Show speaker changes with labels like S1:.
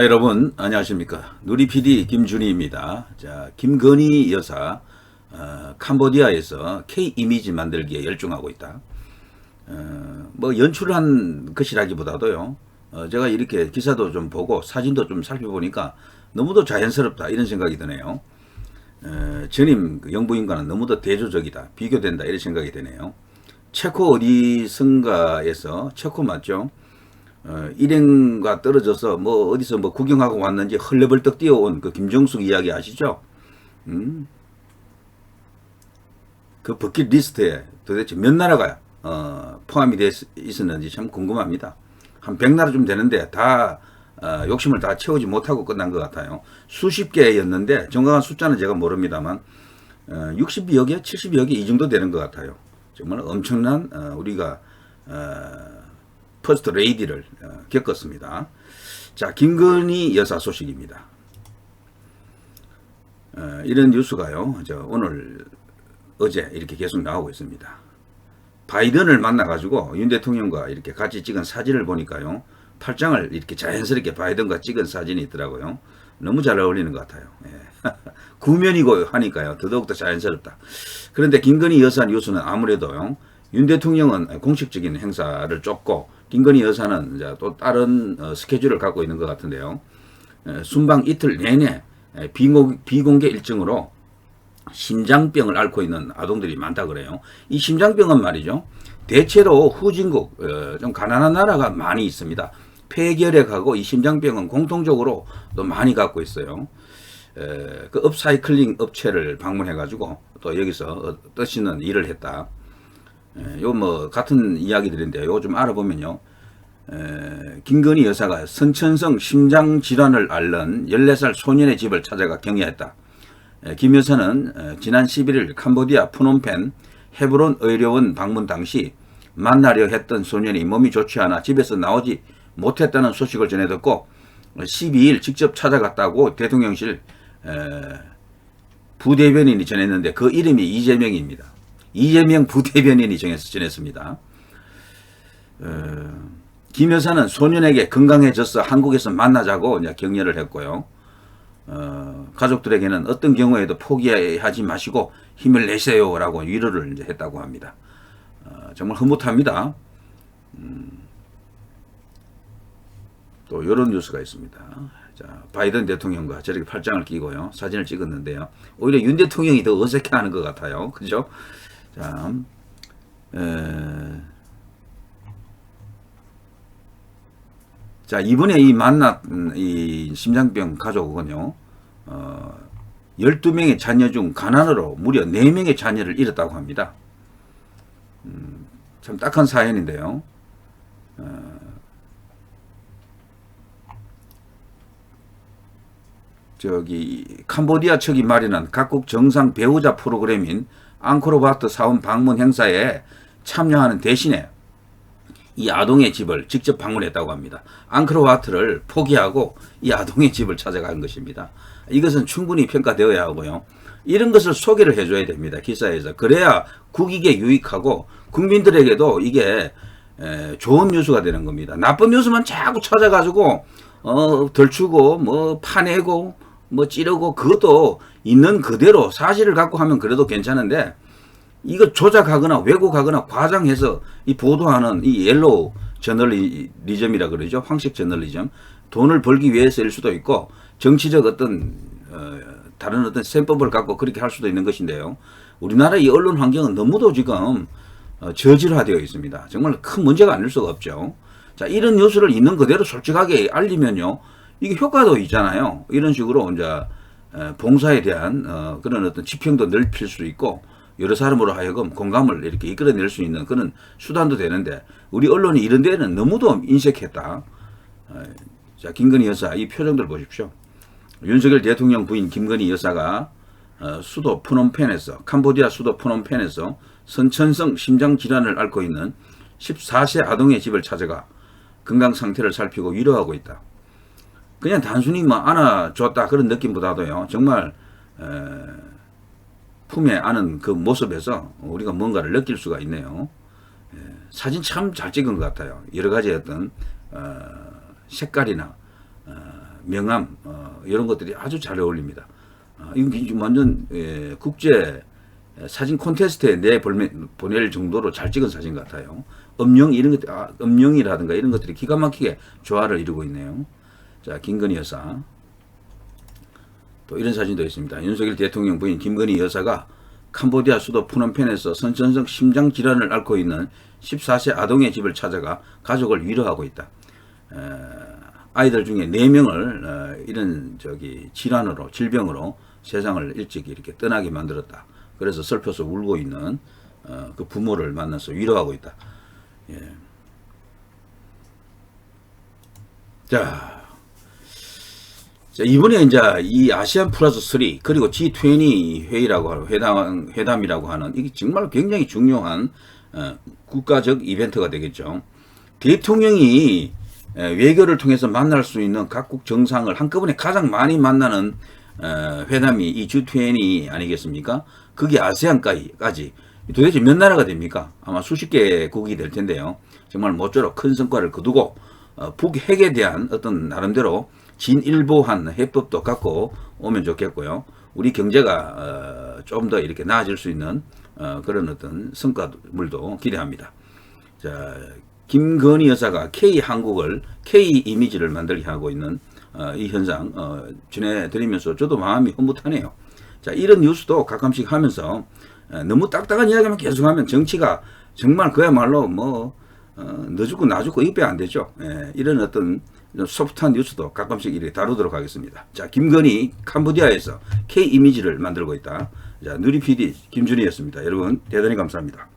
S1: 여러분 안녕하십니까. 누리PD 김준희입니다. 자, 김건희 여사 캄보디아에서 K-이미지 만들기에 열중하고 있다. 뭐 연출한 것이라기보다도요. 제가 이렇게 기사도 좀 보고 사진도 좀 살펴보니까 너무도 자연스럽다 이런 생각이 드네요. 전임 영부인과는 너무도 대조적이다, 비교된다 이런 생각이 드네요. 체코 어디선가에서, 체코 맞죠? 일행과 떨어져서 뭐 어디서 뭐 구경하고 왔는지 헐레벌떡 뛰어온 그 김정숙 이야기 아시죠? 그 버킷리스트에 도대체 몇 나라가 포함이 되어 있었는지 참 궁금합니다. 한 100나라 좀 되는데 다 욕심을 다 채우지 못하고 끝난 것 같아요. 수십 개였는데 정확한 숫자는 제가 모릅니다만 60여 개, 70여 개 이 정도 되는 것 같아요. 정말 엄청난 우리가 퍼스트 레이디를 겪었습니다. 자, 김건희 여사 소식입니다. 이런 뉴스가요, 오늘 어제 이렇게 계속 나오고 있습니다. 바이든을 만나가지고 윤 대통령과 이렇게 같이 찍은 사진을 보니까요, 팔짱을 이렇게 자연스럽게 바이든과 찍은 사진이 있더라고요. 너무 잘 어울리는 것 같아요. 구면이고 하니까요, 더더욱더 자연스럽다. 그런데 김건희 여사 뉴스는 아무래도요, 윤 대통령은 공식적인 행사를 쫓고 김건희 여사는 이제 또 다른 스케줄을 갖고 있는 것 같은데요. 순방 이틀 내내 비공개 일정으로 심장병을 앓고 있는 아동들이 많다 그래요. 이 심장병은 말이죠, 대체로 후진국, 좀 가난한 나라가 많이 있습니다. 폐결핵하고 이 심장병은 공통적으로 또 많이 갖고 있어요. 그 업사이클링 업체를 방문해가지고 또 여기서 뜻있는 일을 했다. 요 뭐 같은 이야기들인데 요 좀 알아보면요, 김건희 여사가 선천성 심장 질환을 앓는 14살 소년의 집을 찾아가 격려했다. 김 여사는 지난 11일 캄보디아 푸놈펜 헤브론 의료원 방문 당시 만나려 했던 소년이 몸이 좋지 않아 집에서 나오지 못했다는 소식을 전해 듣고 12일 직접 찾아갔다고 대통령실 부대변인이 전했는데 그 이름이 이재명입니다. 이재명 부대변인이 전했습니다. 김 여사는 소년에게 건강해져서 한국에서 만나자고 이제 격려를 했고요. 가족들에게는 어떤 경우에도 포기하지 마시고 힘을 내세요라고 위로를 이제 했다고 합니다. 정말 흐뭇합니다. 또 이런 뉴스가 있습니다. 자, 바이든 대통령과 저렇게 팔짱을 끼고요, 사진을 찍었는데요. 오히려 윤 대통령이 더 어색해하는 것 같아요. 그죠? 자, 자, 이번에 이 만난 이 심장병 가족은요, 12명의 자녀 중 가난으로 무려 4명의 자녀를 잃었다고 합니다. 참 딱한 사연인데요. 캄보디아 측이 마련한 각국 정상 배우자 프로그램인 앙코르와트 사원 방문 행사에 참여하는 대신에 이 아동의 집을 직접 방문했다고 합니다. 앙코르와트를 포기하고 이 아동의 집을 찾아간 것입니다. 이것은 충분히 평가되어야 하고요, 이런 것을 소개를 해줘야 됩니다, 기사에서. 그래야 국익에 유익하고 국민들에게도 이게 좋은 뉴스가 되는 겁니다. 나쁜 뉴스만 자꾸 찾아가지고 덜추고 뭐 파내고 뭐 찌르고, 그것도 있는 그대로 사실을 갖고 하면 그래도 괜찮은데, 이거 조작하거나 왜곡하거나 과장해서 이 보도하는 이 옐로우 저널리즘이라 그러죠. 황색 저널리즘. 돈을 벌기 위해서일 수도 있고 정치적 어떤 다른 어떤 셈법을 갖고 그렇게 할 수도 있는 것인데요. 우리나라 이 언론 환경은 너무도 지금 저질화되어 있습니다. 정말 큰 문제가 아닐 수가 없죠. 자, 이런 뉴스를 있는 그대로 솔직하게 알리면요, 이게 효과도 있잖아요. 이런 식으로 이제 봉사에 대한 그런 어떤 지평도 넓힐 수 있고, 여러 사람으로 하여금 공감을 이렇게 이끌어낼 수 있는 그런 수단도 되는데, 우리 언론이 이런 데는 너무도 인색했다. 자, 김건희 여사 이 표정들 보십시오. 윤석열 대통령 부인 김건희 여사가 수도 푸놈펜에서, 캄보디아 수도 푸놈펜에서 선천성 심장 질환을 앓고 있는 14세 아동의 집을 찾아가 건강 상태를 살피고 위로하고 있다. 그냥 단순히 뭐 안아줬다 그런 느낌보다도요, 정말 품에 안은 그 모습에서 우리가 뭔가를 느낄 수가 있네요. 사진 참 잘 찍은 것 같아요. 여러 가지 어떤 색깔이나 명함 이런 것들이 아주 잘 어울립니다. 이건 완전 국제 사진 콘테스트에 보낼 정도로 잘 찍은 사진 같아요. 음영이라든가 이런 것들이 기가 막히게 조화를 이루고 있네요. 자, 김건희 여사. 또 이런 사진도 있습니다. 윤석열 대통령 부인 김건희 여사가 캄보디아 수도 푸놈펜에서 선천성 심장 질환을 앓고 있는 14세 아동의 집을 찾아가 가족을 위로하고 있다. 아이들 중에 4명을 이런 질병으로 세상을 일찍 이렇게 떠나게 만들었다. 그래서 슬퍼서 울고 있는 그 부모를 만나서 위로하고 있다. 예. 자, 이번에 이제 이 아시안 플러스 3 그리고 G20 회의라고 하는 회담이라고 하는 이게 정말 굉장히 중요한 국가적 이벤트가 되겠죠. 대통령이 외교를 통해서 만날 수 있는 각국 정상을 한꺼번에 가장 많이 만나는 회담이 이 G20 아니겠습니까? 그게 아세안까지 도대체 몇 나라가 됩니까? 아마 수십 개국이 될 텐데요. 정말 모쪼록 큰 성과를 거두고 북핵에 대한 어떤 나름대로 진일보한 해법도 갖고 오면 좋겠고요. 우리 경제가 좀 더 이렇게 나아질 수 있는 그런 어떤 성과물도 기대합니다. 자, 김건희 여사가 K한국을 K 이미지를 만들게 하고 있는 이 현상 전해드리면서 저도 마음이 흐뭇하네요. 자, 이런 뉴스도 가끔씩 하면서 너무 딱딱한 이야기만 계속하면 정치가 정말 그야말로 너 죽고 나 죽고 이게 안 되죠. 이런 어떤 소프트한 뉴스도 가끔씩 이렇게 다루도록 하겠습니다. 자, 김건희 캄보디아에서 K 이미지를 만들고 있다. 자, 누리 PD 김준희였습니다. 여러분 대단히 감사합니다.